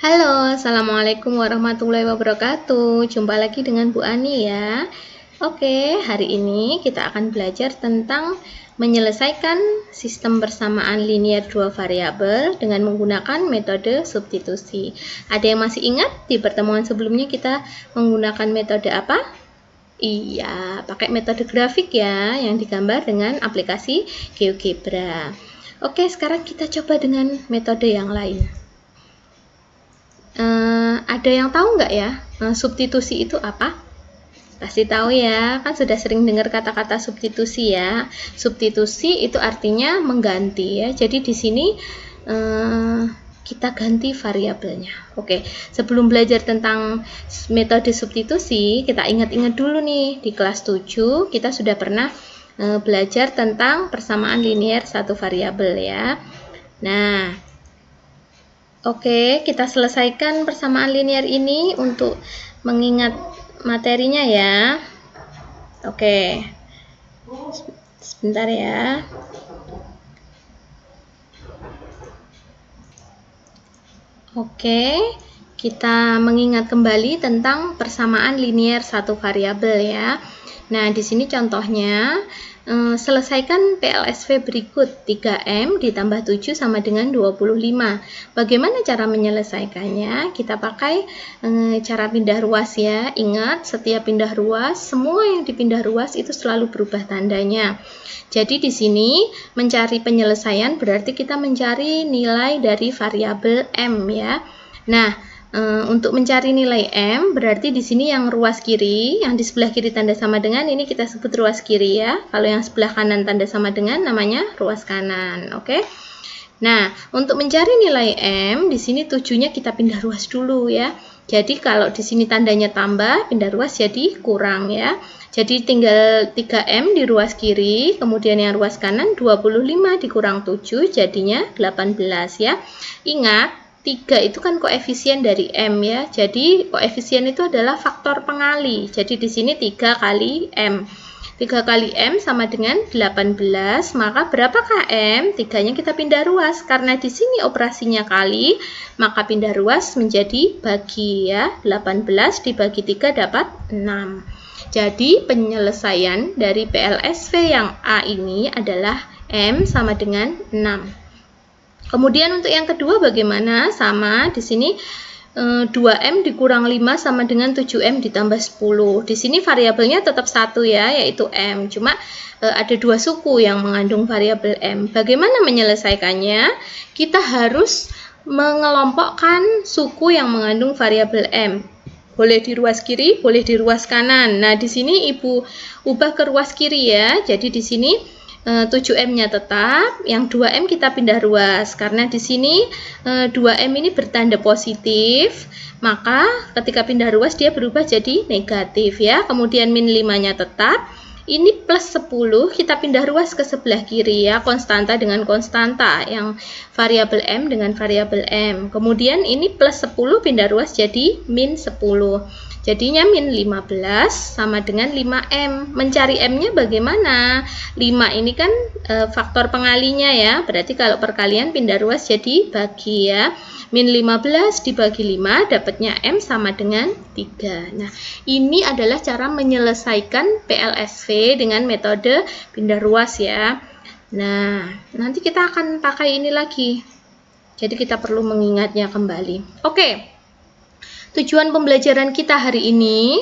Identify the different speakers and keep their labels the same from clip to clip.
Speaker 1: Halo, Assalamualaikum warahmatullahi wabarakatuh. Jumpa lagi dengan Bu Ani ya. Oke, hari ini kita akan belajar tentang menyelesaikan sistem persamaan linear dua variabel dengan menggunakan metode substitusi. Ada yang masih ingat di pertemuan sebelumnya kita menggunakan metode apa? Iya, pakai metode grafik ya, yang digambar dengan aplikasi GeoGebra. Oke, sekarang kita coba dengan metode yang lain. Ada yang tahu nggak ya, substitusi itu apa? Pasti tahu ya, kan sudah sering dengar kata-kata substitusi ya. Substitusi itu artinya mengganti ya. Jadi di sini kita ganti variabelnya. Oke, sebelum belajar tentang metode substitusi, kita ingat-ingat dulu nih, di kelas 7 kita sudah pernah belajar tentang persamaan linear satu variabel ya. Nah, oke, kita selesaikan persamaan linear ini untuk mengingat materinya ya. Oke, sebentar ya. Oke, kita mengingat kembali tentang persamaan linear satu variabel ya. Nah, di sini contohnya, selesaikan PLSV berikut 3M ditambah 7 sama dengan 25. Bagaimana cara menyelesaikannya? Kita pakai cara pindah ruas ya. Ingat, setiap pindah ruas, semua yang dipindah ruas itu selalu berubah tandanya. Jadi di sini mencari penyelesaian berarti kita mencari nilai dari variabel M ya. Nah, untuk mencari nilai M, berarti di sini yang ruas kiri, yang di sebelah kiri tanda sama dengan, ini kita sebut ruas kiri ya. Kalau yang sebelah kanan tanda sama dengan, namanya ruas kanan. Oke. Nah, untuk mencari nilai M, di sini 7-nya kita pindah ruas dulu ya. Jadi kalau di sini tandanya tambah, pindah ruas jadi kurang ya. Jadi tinggal 3M di ruas kiri, kemudian yang ruas kanan 25 dikurang 7, jadinya 18 ya. Ingat, 3 itu kan koefisien dari M ya. Jadi koefisien itu adalah faktor pengali. Jadi di sini 3 kali M. 3 kali M sama dengan 18. Maka berapakah M? 3-nya kita pindah ruas. Karena di sini operasinya kali, maka pindah ruas menjadi bagi ya. 18 dibagi 3 dapat 6. Jadi penyelesaian dari PLSV yang A ini adalah M sama dengan 6. Kemudian untuk yang kedua bagaimana? Sama, di sini 2M dikurang 5 sama dengan 7M ditambah 10. Di sini variabelnya tetap satu ya, yaitu M. Cuma ada dua suku yang mengandung variabel M. Bagaimana menyelesaikannya? Kita harus mengelompokkan suku yang mengandung variabel M. Boleh di ruas kiri, boleh di ruas kanan. Nah, di sini Ibu ubah ke ruas kiri ya. Jadi di sini 7M-nya tetap, yang 2M kita pindah ruas. Karena di sini 2M ini bertanda positif, maka ketika pindah ruas dia berubah jadi negatif ya. Kemudian min 5-nya tetap. Ini plus 10, kita pindah ruas ke sebelah kiri ya, konstanta dengan konstanta, yang variabel M dengan variabel M. Kemudian ini plus 10 pindah ruas jadi min 10. Jadinya min 15 sama dengan 5M. Mencari M-nya bagaimana? 5 ini kan faktor pengalinya ya, berarti kalau perkalian pindah ruas jadi bagi ya. Min 15 dibagi 5 dapatnya M sama dengan 3. Nah, ini adalah cara menyelesaikan PLSV dengan metode pindah ruas ya. Nah, nanti kita akan pakai ini lagi. Jadi kita perlu mengingatnya kembali. Oke. Tujuan pembelajaran kita hari ini,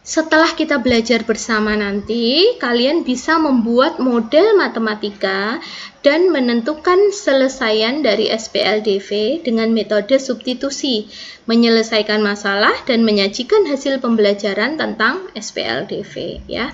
Speaker 1: setelah kita belajar bersama nanti, kalian bisa membuat model matematika dan menentukan selesaian dari SPLDV dengan metode substitusi, menyelesaikan masalah dan menyajikan hasil pembelajaran tentang SPLDV ya.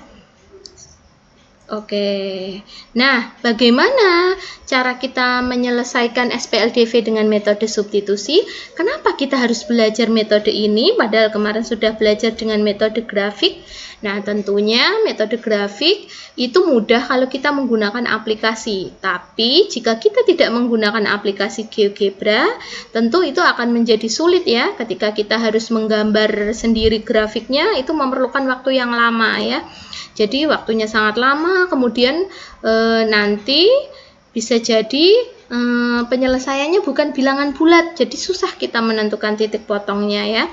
Speaker 1: Oke, nah bagaimana cara kita menyelesaikan SPLDV dengan metode substitusi? Kenapa kita harus belajar metode ini padahal kemarin sudah belajar dengan metode grafik? Nah, tentunya metode grafik itu mudah kalau kita menggunakan aplikasi. Tapi jika kita tidak menggunakan aplikasi GeoGebra, tentu itu akan menjadi sulit ya. Ketika kita harus menggambar sendiri grafiknya, itu memerlukan waktu yang lama ya. Jadi waktunya sangat lama, kemudian nanti bisa jadi penyelesaiannya bukan bilangan bulat, jadi susah kita menentukan titik potongnya ya.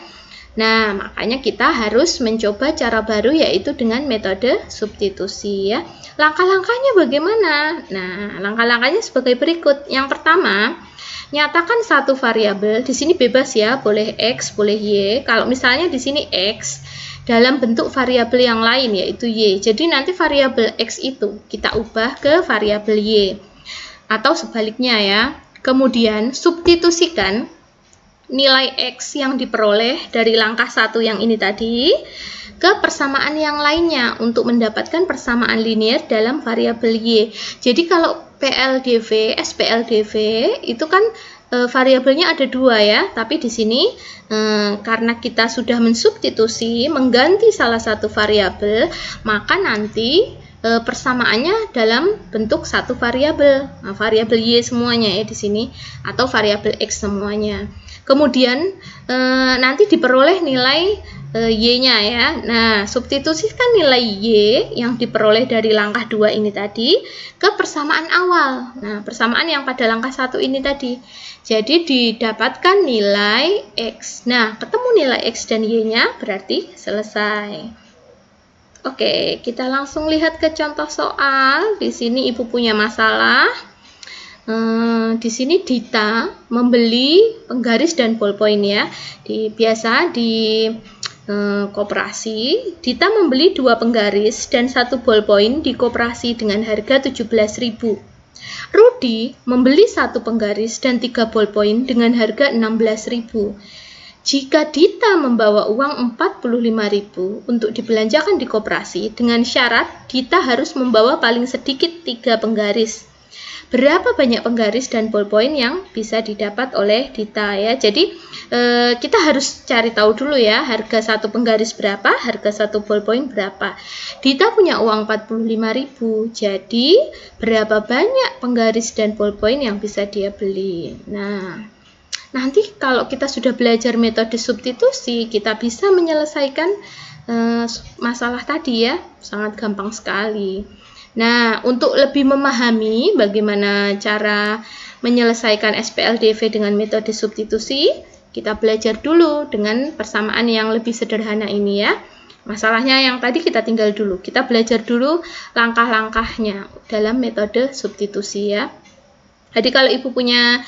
Speaker 1: Nah, makanya kita harus mencoba cara baru, yaitu dengan metode substitusi ya. Langkah-langkahnya bagaimana? Nah, langkah-langkahnya sebagai berikut. Yang pertama, nyatakan satu variabel. Di sini bebas ya, boleh X, boleh Y. Kalau misalnya di sini X dalam bentuk variabel yang lain, yaitu Y. Jadi nanti variabel X itu kita ubah ke variabel Y. Atau sebaliknya ya. Kemudian substitusikan nilai X yang diperoleh dari langkah 1 yang ini tadi ke persamaan yang lainnya untuk mendapatkan persamaan linear dalam variabel Y. Jadi kalau PLDV, SPLDV itu kan variabelnya ada 2 ya, tapi di sini karena kita sudah mensubstitusi, mengganti salah satu variabel, maka nanti persamaannya dalam bentuk satu variabel. Nah, variabel Y semuanya ya di sini, atau variabel X semuanya. Kemudian nanti diperoleh nilai Y-nya ya. Nah, substitusikan nilai Y yang diperoleh dari langkah 2 ini tadi ke persamaan awal. Nah, persamaan yang pada langkah 1 ini tadi. Jadi didapatkan nilai X. Nah, ketemu nilai X dan Y-nya berarti selesai. Oke, kita langsung lihat ke contoh soal. Di sini Ibu punya masalah. Di sini Dita membeli penggaris dan ballpoint ya. Biasa di koperasi, Dita membeli 2 penggaris dan 1 ballpoint di koperasi dengan harga 17.000. Rudi membeli 1 penggaris dan 3 ballpoint dengan harga 16.000. Jika Dita membawa uang 45.000 untuk dibelanjakan di koperasi, dengan syarat Dita harus membawa paling sedikit 3 penggaris. Berapa banyak penggaris dan ballpoint yang bisa didapat oleh Dita ya? Jadi kita harus cari tahu dulu ya, harga 1 penggaris berapa, harga 1 ballpoint berapa. Dita punya uang 45.000, jadi berapa banyak penggaris dan ballpoint yang bisa dia beli? Nah, nanti kalau kita sudah belajar metode substitusi, kita bisa menyelesaikan masalah tadi ya, sangat gampang sekali. Nah, untuk lebih memahami bagaimana cara menyelesaikan SPLDV dengan metode substitusi, kita belajar dulu dengan persamaan yang lebih sederhana ini ya. Masalahnya yang tadi kita tinggal dulu, kita belajar dulu langkah-langkahnya dalam metode substitusi ya. Jadi kalau Ibu punya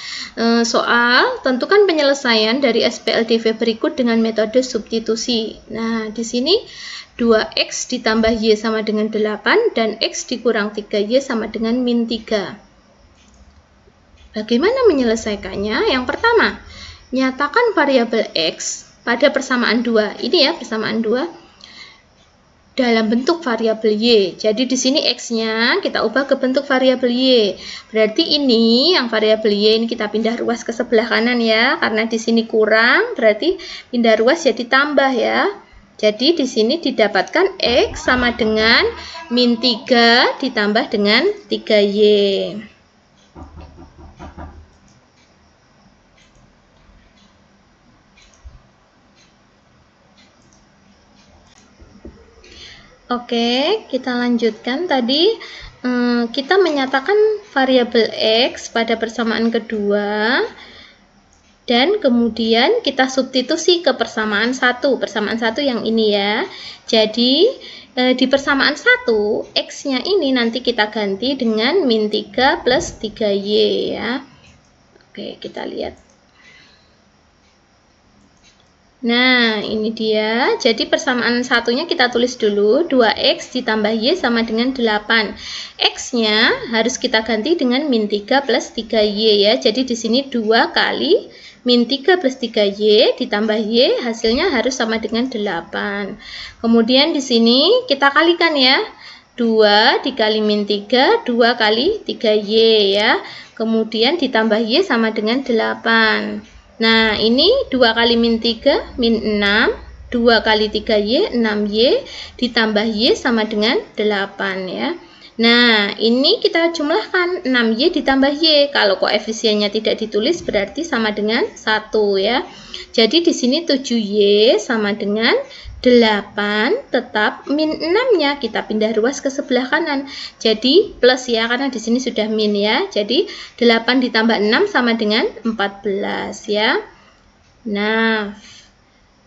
Speaker 1: soal, tentukan penyelesaian dari SPLDV berikut dengan metode substitusi. Nah, di sini 2X ditambah Y sama dengan 8 dan X dikurang 3Y sama dengan min 3. Bagaimana menyelesaikannya? Yang pertama, nyatakan variabel X pada persamaan 2. Ini ya persamaan 2. Dalam bentuk variabel Y. Jadi di sini X-nya kita ubah ke bentuk variabel Y. Berarti ini yang variabel Y ini kita pindah ruas ke sebelah kanan ya. Karena di sini kurang, berarti pindah ruas jadi tambah ya. Jadi di sini didapatkan X sama dengan min 3 ditambah dengan 3Y. Oke, kita lanjutkan. Tadi kita menyatakan variabel X pada persamaan kedua, dan kemudian kita substitusi ke persamaan 1 yang ini ya. Jadi di persamaan 1, X-nya ini nanti kita ganti dengan min 3 plus 3Y ya. Oke, kita lihat. Nah, ini dia. Jadi persamaan satunya kita tulis dulu. 2X ditambah Y sama dengan 8. X-nya harus kita ganti dengan min 3 plus 3Y ya. Jadi di sini 2 kali min 3 plus 3Y ditambah Y, hasilnya harus sama dengan 8. Kemudian di sini kita kalikan ya. 2 dikali min 3, 2 kali 3Y ya. Kemudian ditambah Y sama dengan 8. Nah, ini 2 kali min 3, min 6, 2 kali 3Y, 6Y, ditambah Y sama dengan 8 ya. Nah, ini kita jumlahkan 6Y ditambah Y. Kalau koefisiennya tidak ditulis berarti sama dengan 1 ya. Jadi di sini 7Y sama dengan 8 tetap min 6-nya kita pindah ruas ke sebelah kanan. Jadi plus ya, karena di sini sudah min ya. Jadi 8 ditambah 6 sama dengan 14 ya. Nah,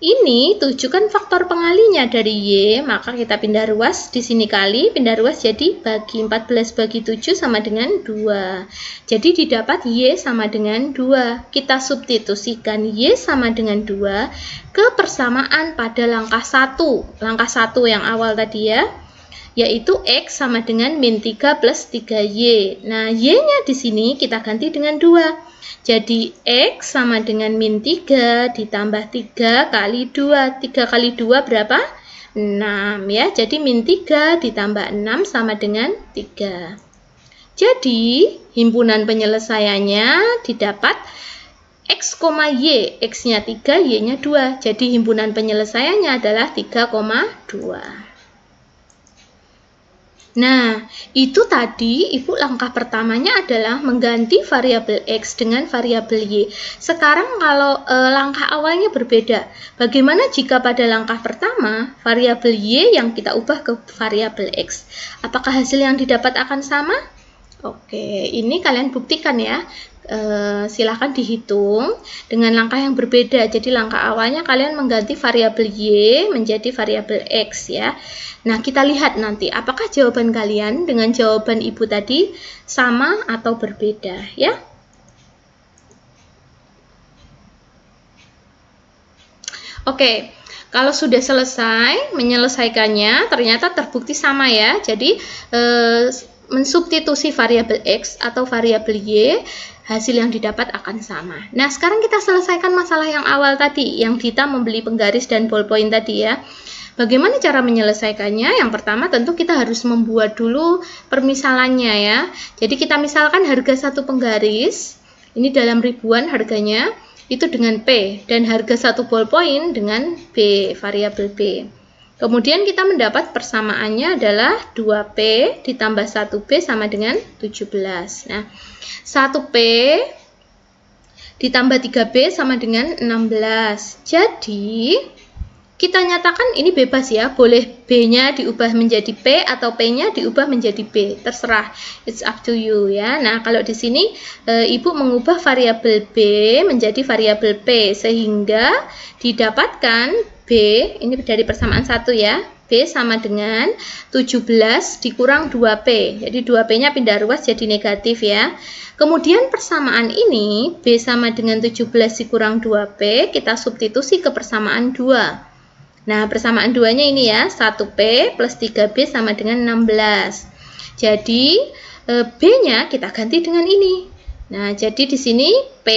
Speaker 1: ini 7 kan faktor pengalinya dari Y, maka kita pindah ruas di sini kali, pindah ruas jadi bagi 14 bagi 7 sama dengan 2. Jadi didapat Y sama dengan 2. Kita substitusikan Y sama dengan 2 ke persamaan pada langkah 1. Langkah 1 yang awal tadi ya, yaitu X sama dengan min 3 plus 3Y. Nah, Y-nya di sini kita ganti dengan 2. Jadi X sama dengan min 3 ditambah 3 kali 2. 3 kali 2 berapa? 6 ya. Jadi min 3 ditambah 6 sama dengan 3. Jadi himpunan penyelesaiannya didapat X, Y. X-nya 3, Y-nya 2. Jadi himpunan penyelesaiannya adalah 3,2. Nah, itu tadi Ibu langkah pertamanya adalah mengganti variabel X dengan variabel Y. Sekarang kalau langkah awalnya berbeda, bagaimana jika pada langkah pertama variabel Y yang kita ubah ke variabel X? Apakah hasil yang didapat akan sama? Oke, ini kalian buktikan ya. Silahkan dihitung dengan langkah yang berbeda. Jadi langkah awalnya kalian mengganti variabel Y menjadi variabel X ya. Nah, kita lihat nanti apakah jawaban kalian dengan jawaban Ibu tadi sama atau berbeda ya. Oke, kalau sudah selesai menyelesaikannya ternyata terbukti sama ya. Jadi mensubstitusi variabel X atau variabel Y, hasil yang didapat akan sama. Nah, sekarang kita selesaikan masalah yang awal tadi, yang Dita membeli penggaris dan ballpoint tadi ya. Bagaimana cara menyelesaikannya? Yang pertama tentu kita harus membuat dulu permisalannya ya. Jadi kita misalkan harga satu penggaris, ini dalam ribuan harganya, itu dengan P, dan harga satu ballpoint dengan B, variabel B. Kemudian kita mendapat persamaannya adalah 2P ditambah 1B sama dengan 17. Nah, 1P ditambah 3B sama dengan 16. Jadi, kita nyatakan ini bebas ya, boleh B-nya diubah menjadi P atau P-nya diubah menjadi B, terserah, it's up to you ya. Nah, kalau di sini Ibu mengubah variabel B menjadi variabel P sehingga didapatkan B, ini dari persamaan 1 ya, B sama dengan 17 dikurang 2P, jadi 2P-nya pindah ruas jadi negatif ya. Kemudian persamaan ini, B sama dengan 17 dikurang 2P, kita substitusi ke persamaan 2. Nah, persamaan 2-nya ini ya, 1P plus 3B sama dengan 16. Jadi, B-nya kita ganti dengan ini. Nah, jadi di sini P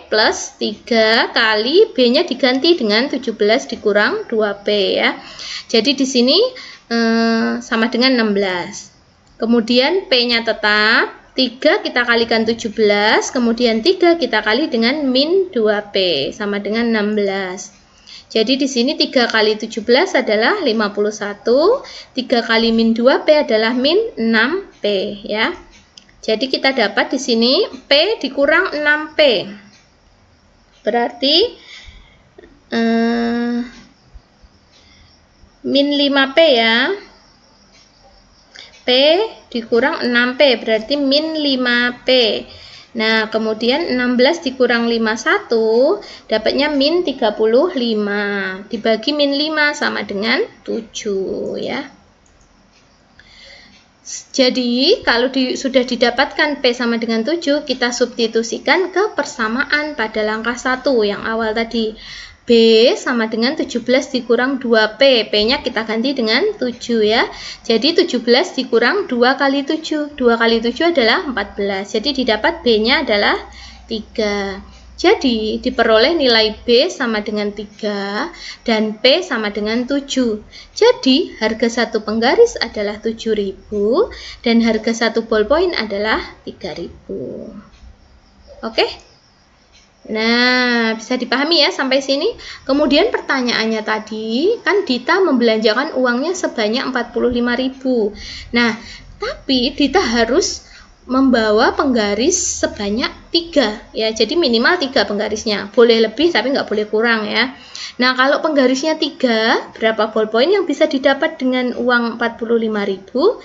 Speaker 1: plus 3 kali B-nya diganti dengan 17 dikurang 2P ya. Jadi di sini sama dengan 16. Kemudian P-nya tetap, 3 kita kalikan 17, kemudian 3 kita kali dengan min 2P sama dengan 16. Jadi di sini 3 kali 17 adalah 51, 3 kali min 2P adalah min 6P ya. Jadi kita dapat di sini P dikurang 6P. Berarti min 5P ya. P dikurang 6P berarti min 5P. Nah, kemudian 16 dikurang 51 dapatnya min 35. Dibagi min 5 sama dengan 7 ya. Jadi, kalau sudah didapatkan P sama dengan 7, kita substitusikan ke persamaan pada langkah 1 yang awal tadi. B sama dengan 17 dikurang 2P. P-nya kita ganti dengan 7 ya. Jadi 17 dikurang 2 kali 7. 2 kali 7 adalah 14. Jadi didapat B-nya adalah 3. Jadi diperoleh nilai B sama dengan 3 dan P sama dengan 7. Jadi harga satu penggaris adalah 7.000 dan harga satu ballpoint adalah 3.000. Oke? Nah, bisa dipahami ya sampai sini. Kemudian pertanyaannya tadi, kan Dita membelanjakan uangnya sebanyak 45.000. Nah, tapi Dita harus membawa penggaris sebanyak 3 ya, jadi minimal 3 penggarisnya, boleh lebih tapi nggak boleh kurang ya. Nah, kalau penggarisnya 3, berapa ballpoint yang bisa didapat dengan uang 45.000?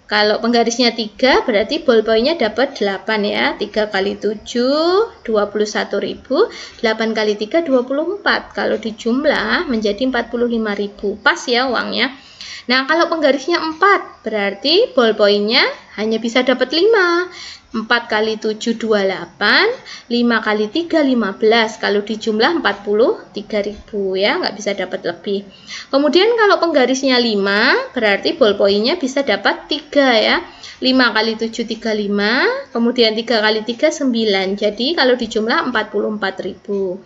Speaker 1: Kalau penggarisnya 3, berarti ballpointnya dapat 8 ya. 3 kali 7, 21.000. 8 kali 3, 24. Kalau dijumlah menjadi 45.000. Pas ya uangnya. Nah, kalau penggarisnya 4, berarti ballpointnya hanya bisa dapat 5. 4 kali 7, 28. 5 kali 3, 15. Kalau dijumlah 43.000 ya, nggak bisa dapat lebih. Kemudian kalau penggarisnya 5, berarti ballpointnya bisa dapat 3 ya. 5 kali 7, 35. Kemudian 3 kali 3, 9. Jadi kalau dijumlah 44.000.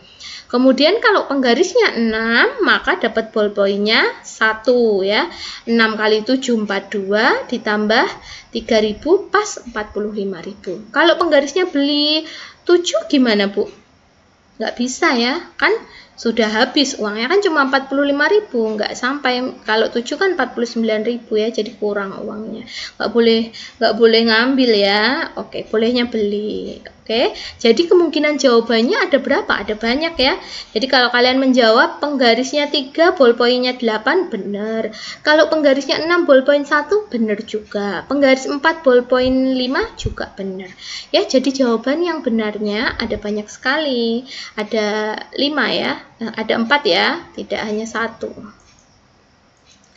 Speaker 1: Kemudian kalau penggarisnya 6, maka dapat ballpointnya 1 ya. 6 kali 7, 42, ditambah 3.000 pas 45.000. Kalau penggarisnya beli 7 gimana, Bu? Nggak bisa ya, kan sudah habis uangnya, kan cuma 45.000, nggak sampai. Kalau 7 kan 49.000 ya, jadi kurang uangnya. Nggak boleh ngambil ya. Oke, bolehnya beli. Oke, jadi kemungkinan jawabannya ada berapa? Ada banyak ya. Jadi kalau kalian menjawab penggarisnya 3, ballpointnya 8, benar. Kalau penggarisnya 6, ballpoint 1, benar juga. Penggaris 4, ballpoint 5 juga benar. Ya, jadi jawaban yang benarnya ada banyak sekali. Ada 5 ya. Ada 4 ya, tidak hanya 1.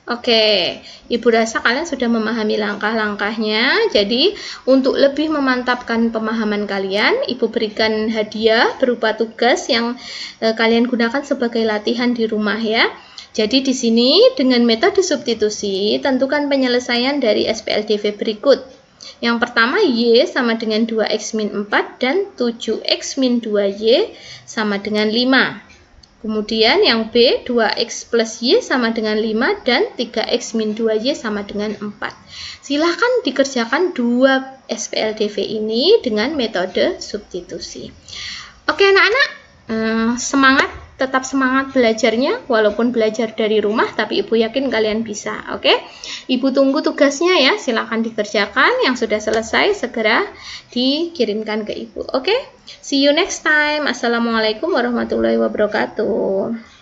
Speaker 1: Oke, Ibu rasa kalian sudah memahami langkah-langkahnya. Jadi, untuk lebih memantapkan pemahaman kalian, Ibu berikan hadiah berupa tugas yang kalian gunakan sebagai latihan di rumah ya. Jadi, di sini dengan metode substitusi, tentukan penyelesaian dari SPLDV berikut. Yang pertama, Y sama dengan 2X min 4 dan 7X min 2Y sama dengan 5. Kemudian yang B, 2X plus Y sama dengan 5 dan 3X min 2Y sama dengan 4. Silahkan dikerjakan dua SPLDV ini dengan metode substitusi. Oke anak-anak, semangat, tetap semangat belajarnya, walaupun belajar dari rumah, tapi Ibu yakin kalian bisa. Oke, Ibu tunggu tugasnya ya, silahkan dikerjakan. Yang sudah selesai segera dikirimkan ke Ibu. Oke, see you next time. Assalamualaikum warahmatullahi wabarakatuh.